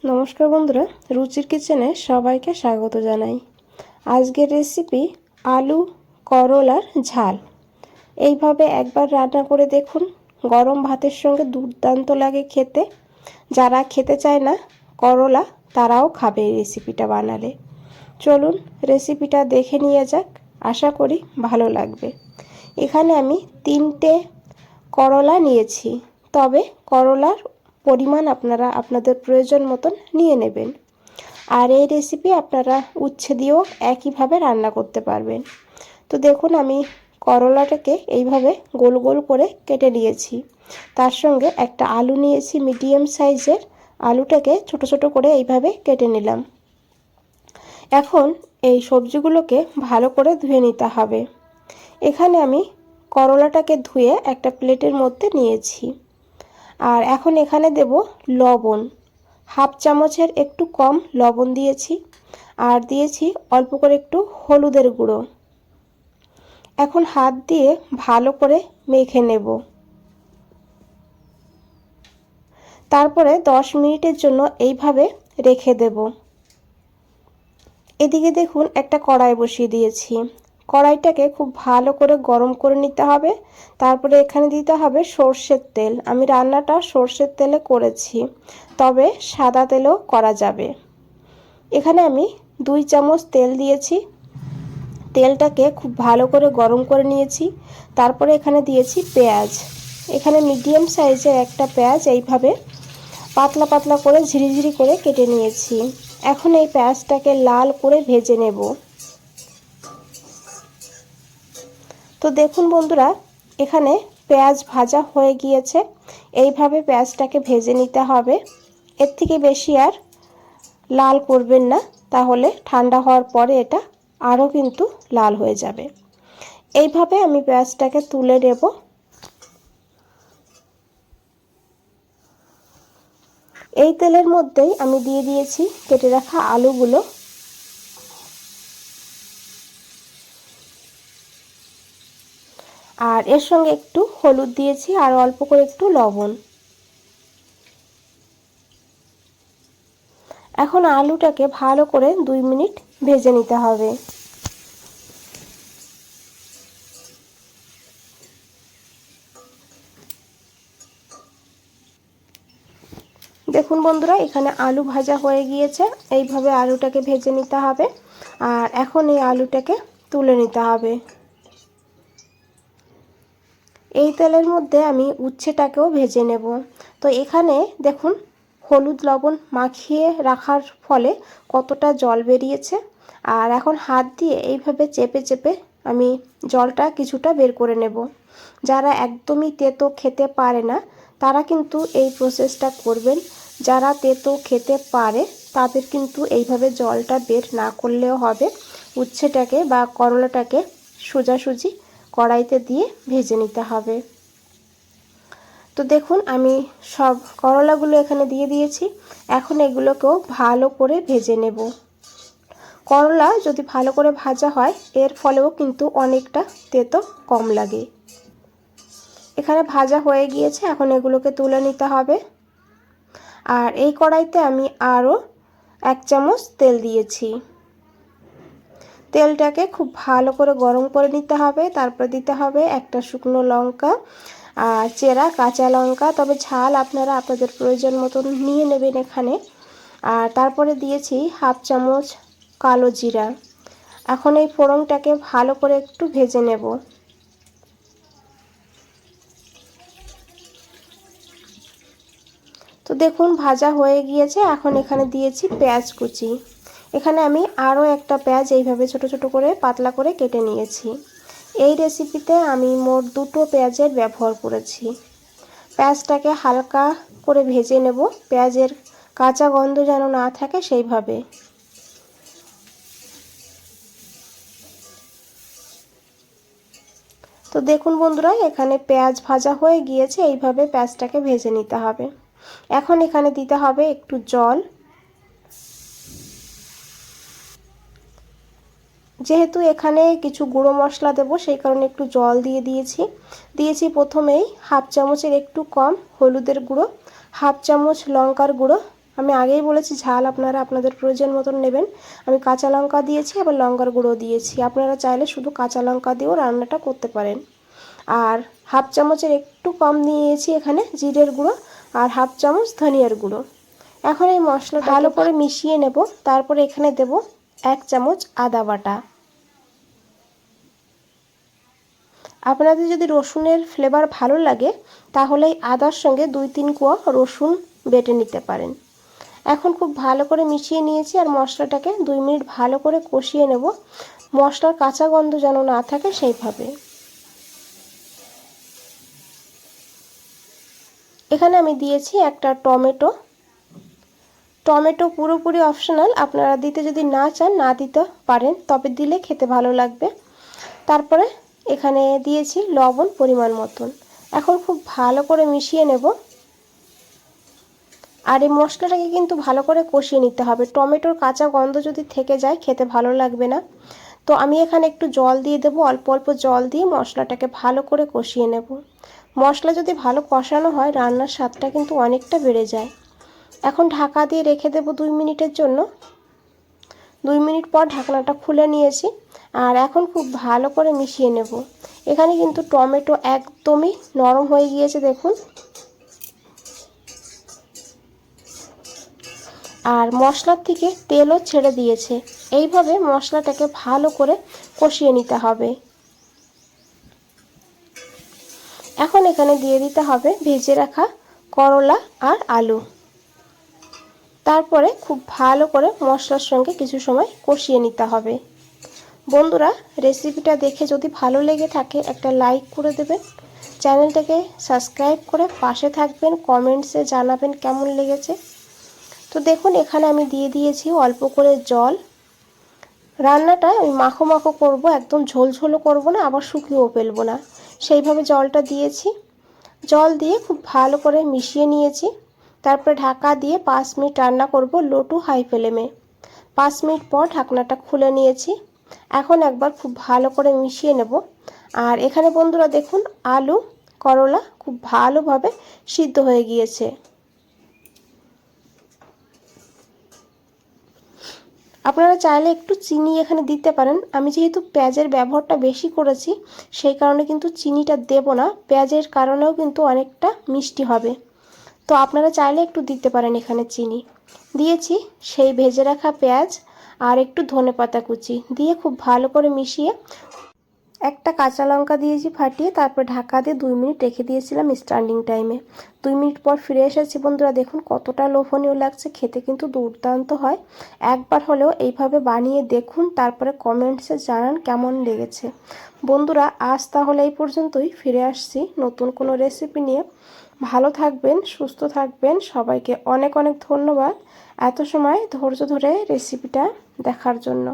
নমস্কার বন্ধুরা, রুচির কিচেনে সবাইকে স্বাগত জানাই। আজকের রেসিপি আলু করলার ঝাল। এইভাবে একবার রান্না করে দেখুন, গরম ভাতের সঙ্গে দুর্দান্ত লাগে খেতে। যারা খেতে চায় না করলা, তারাও খাবে এই রেসিপিটা বানালে। চলুন রেসিপিটা দেখে নিয়ে যাক, আশা করি ভালো লাগবে। এখানে আমি 3টে করলা নিয়েছি, তবে করলার পরিমাণ আপনারা আপনাদের প্রয়োজন মতন নিয়ে নেবেন। আর এই রেসিপি আপনারা উচ্ছে দিয়েও একইভাবে রান্না করতে পারবেন। তো দেখুন, আমি করলাটাকে এইভাবে গোল গোল করে কেটে নিয়েছি। তার সঙ্গে একটা আলু নিয়েছি মিডিয়াম সাইজের, আলুটাকে ছোট ছোট করে এইভাবে কেটে নিলাম। এখন এই সবজিগুলোকে ভালো করে ধুয়ে নিতে হবে। এখানে আমি করলাটাকে ধুয়ে একটা প্লেটের মধ্যে নিয়েছি। আর এখন এখানে দেব লবণ, হাফ চামচের একটু কম লবণ দিয়েছি। আর দিয়েছি অল্প করে একটু হলুদের গুঁড়ো। এখন হাত দিয়ে ভালো করে মেখে নেব। তারপরে 10 মিনিটের জন্য এইভাবে রেখে দেব। এদিকে দেখুন, একটা কড়াই বসিয়ে দিয়েছি। কড়াইটাকে খুব ভালো করে গরম করে নিতে হবে। তারপরে এখানে দিতে হবে সর্ষের তেল। আমি রান্নাটা সর্ষের তেলে করেছি, তবে সাদা তেলেও করা যাবে। এখানে আমি 2 চামচ তেল দিয়েছি। তেলটাকে খুব ভালো করে গরম করে নিয়েছি। তারপরে এখানে দিয়েছি পেঁয়াজ। এখানে মিডিয়াম সাইজের একটা পেঁয়াজ এইভাবে পাতলা পাতলা করে ঝিরিঝিরি করে কেটে নিয়েছি। এখন এই পেঁয়াজটাকে লাল করে ভেজে নেব। তো দেখুন বন্ধুরা, এখানে পেঁয়াজ ভাজা হয়ে গিয়েছে। এইভাবে পেঁয়াজটাকে ভেজে নিতে হবে। এর থেকে বেশি আর লাল করবেন না, তাহলে ঠান্ডা হওয়ার পরে এটা আরও কিন্তু লাল হয়ে যাবে। এইভাবে আমি পেঁয়াজটাকে তুলে নেব। এই তেলের মধ্যেই আমি দিয়ে দিয়েছি কেটে রাখা আলুগুলো। আর এর সঙ্গে একটু হলুদ দিয়েছি আর অল্প করে একটু লবণ। এখন আলুটাকে ভালো করে 2 মিনিট ভেজে নিতে হবে। দেখুন বন্ধুরা, এখানে আলু ভাজা হয়ে গিয়েছে। এইভাবে আলুটাকে ভেজে নিতে হবে। আর এখন এই আলুটাকে তুলে নিতে হবে। এই তেলের মধ্যে আমি উচ্ছেটাকেও ভেজে নেব। তো এখানে দেখুন, হলুদ লবণ মাখিয়ে রাখার ফলে কতটা জল বেরিয়েছে। আর এখন হাত দিয়ে এইভাবে চেপে চেপে আমি জলটা কিছুটা বের করে নেব। যারা একদমই তেতো খেতে পারে না, তারা কিন্তু এই প্রসেসটা করবেন। যারা তেতো খেতে পারে, তাদের কিন্তু এইভাবে জলটা বের না করলেও হবে। উচ্ছেটাকে বা করলাটাকে সোজাসুজি কড়াইতে দিয়ে ভেজে নিতে হবে। তো দেখুন, আমি সব করলাগুলো এখানে দিয়ে দিয়েছি। এখন এগুলোকেও ভালো করে ভেজে নেব। করলা যদি ভালো করে ভাজা হয়, এর ফলেও কিন্তু অনেকটা তেতো কম লাগে। এখানে ভাজা হয়ে গিয়েছে, এখন এগুলোকে তুলে নিতে হবে। আর এই কড়াইতে আমি আরও 1 চামচ তেল দিয়েছি। তেলটাকে খুব ভালো করে গরম করে নিতে হবে। তারপর দিতে হবে একটা শুকনো লঙ্কা আর চেরা কাঁচা লঙ্কা, তবে ঝাল আপনারা আপনাদের প্রয়োজন মতন নিয়ে নেবেন এখানে। আর তারপরে দিয়েছি হাফ চামচ কালো জিরা। এখন এই ফোড়নটাকে ভালো করে একটু ভেজে নেব। তো দেখুন, ভাজা হয়ে গিয়েছে। এখন এখানে দিয়েছি পেঁয়াজ কুচি। এখানে আমি আরও একটা পেঁয়াজ এইভাবে ছোট ছোট করে পাতলা করে কেটে নিয়েছি। এই রেসিপিতে আমি মোট 2টো পেঁয়াজের ব্যবহার করেছি। পেঁয়াজটাকে হালকা করে ভেজে নেব, পেঁয়াজের কাঁচা গন্ধ যেন না থাকে সেইভাবে। তো দেখুন বন্ধুরা, এখানে পেঁয়াজ ভাজা হয়ে গিয়েছে। এইভাবে পেঁয়াজটাকে ভেজে নিতে হবে। এখন এখানে দিতে হবে একটু জল। যেহেতু এখানে কিছু গুঁড়ো মশলা দেব, সেই কারণে একটু জল দিয়েছি প্রথমেই হাফ চামচের একটু কম হলুদের গুঁড়ো, হাফ চামচ লঙ্কার গুঁড়ো আমি আগেই বলেছি ঝাল আপনারা আপনাদের প্রয়োজন মতন নেবেন। আমি কাঁচা লঙ্কা দিয়েছি, আবার লঙ্কার গুঁড়ো দিয়েছি। আপনারা চাইলে শুধু কাঁচা লঙ্কা দিয়েও রান্নাটা করতে পারেন। আর হাফ চামচের একটু কম নিয়েছি এখানে জিরের গুঁড়ো, আর হাফ চামচ ধনিয়ার গুঁড়ো। এখন এই মশলা ভালো করে মিশিয়ে নেব। তারপরে এখানে দেব 1 চামচ আদা বাটা। আপনাদের যদি রসুনের ফ্লেভার ভালো লাগে তাহলে আদার সঙ্গে 2-3 কোয়া রসুন বেটে নিতে পারেন। এখন খুব ভালো করে মিশিয়ে নিয়েছি আর মশলাটাকে 2 মিনিট ভালো করে কষিয়ে নেব, মশলার কাঁচা গন্ধ যেন না থাকে সেইভাবে। এখানে আমি দিয়েছি একটা টমেটো। টমেটো পুরোপুরি অপশনাল, আপনারা দিতে যদি না চান না দিতে পারেন, তবে দিলে খেতে ভালো লাগবে। তারপরে এখানে দিয়েছি লবণ পরিমাণ মতন। এখন খুব ভালো করে মিশিয়ে নেব। আর এই মশলাটাকে কিন্তু ভালো করে কষিয়ে নিতে হবে, টমেটোর কাঁচা গন্ধ যদি থেকে যায় খেতে ভালো লাগবে না। তো আমি এখানে একটু জল দিয়ে দেবো, অল্প অল্প জল দিয়ে মশলাটাকে ভালো করে কষিয়ে নেব। মশলা যদি ভালো কষানো হয় রান্নার স্বাদটা কিন্তু অনেকটা বেড়ে যায়। এখন ঢাকা দিয়ে রেখে দেব 2 মিনিটের জন্য। 2 মিনিট পর ঢাকনাটা খুলে নিয়েছি আর এখন খুব ভালো করে মিশিয়ে নেব। এখানে কিন্তু টমেটো একদমই নরম হয়ে গিয়েছে দেখুন, আর মশলার থেকে তেলও ছেড়ে দিয়েছে। এইভাবে মশলাটাকে ভালো করে কষিয়ে নিতে হবে। এখন এখানে দিয়ে দিতে হবে ভেজে রাখা করলা আর আলু। তারপরে খুব ভালো করে মশলার সঙ্গে কিছু সময় কষিয়ে নিতে হবে। বন্ধুরা, রেসিপিটা দেখে যদি ভালো লেগে থাকে একটা লাইক করে দেবেন, চ্যানেলটাকে সাবস্ক্রাইব করে পাশে থাকবেন, কমেন্টসে জানাবেন কেমন লেগেছে। তো দেখুন এখানে আমি দিয়ে দিয়েছি অল্প করে জল। রান্নাটা আমি মাখো মাখো করবো, একদম ঝোলঝোলও করবো না, আবার শুকিয়েও ফেলবো না, সেইভাবে জলটা দিয়েছি। জল দিয়ে খুব ভালো করে মিশিয়ে নিয়েছি। তারপরে ঢাকা দিয়ে 5 মিনিট রান্না করব লো টু হাই ফ্লেমে। 5 মিনিট পর ঢাকনাটা খুলে নিয়েছি। এখন একবার খুব ভালো করে মিশিয়ে নেব। আর এখানে বন্ধুরা দেখুন আলু করলা খুব ভালোভাবে সিদ্ধ হয়ে গিয়েছে। আপনারা চাইলে একটু চিনি এখানে দিতে পারেন। আমি যেহেতু পেঁয়াজের ব্যবহারটা বেশি করেছি সেই কারণে কিন্তু চিনিটা দেব না, পেঁয়াজের কারণেও কিন্তু অনেকটা মিষ্টি হবে। তো আপনারা চাইলে একটু দিতে পারেন এখানে চিনি। দিয়েছি সেই ভেজে রাখা পেঁয়াজ আর একটু ধনেপাতা কুচি দিয়ে খুব ভালো করে মিশিয়ে একটা কাঁচা লঙ্কা দিয়েছি ফাটিয়ে, তারপর ঢাকা দিয়ে 2 মিনিট রেখে দিয়েছিলাম স্ট্যান্ডিং টাইমে। 2 মিনিট পর ফিরে এসেছি বন্ধুরা, দেখুন কতটা লোভনীয় লাগছে, খেতে কিন্তু দুর্দান্ত হয়। একবার হলেও এইভাবে বানিয়ে দেখুন, তারপরে কমেন্টসে জানান কেমন লেগেছে। বন্ধুরা আজ তাহলে এই পর্যন্তই, ফিরে আসছি নতুন কোনো রেসিপি নিয়ে। ভালো থাকবেন, সুস্থ থাকবেন, সবাইকে অনেক অনেক ধন্যবাদ এত সময় ধৈর্য ধরে রেসিপিটা দেখার জন্য।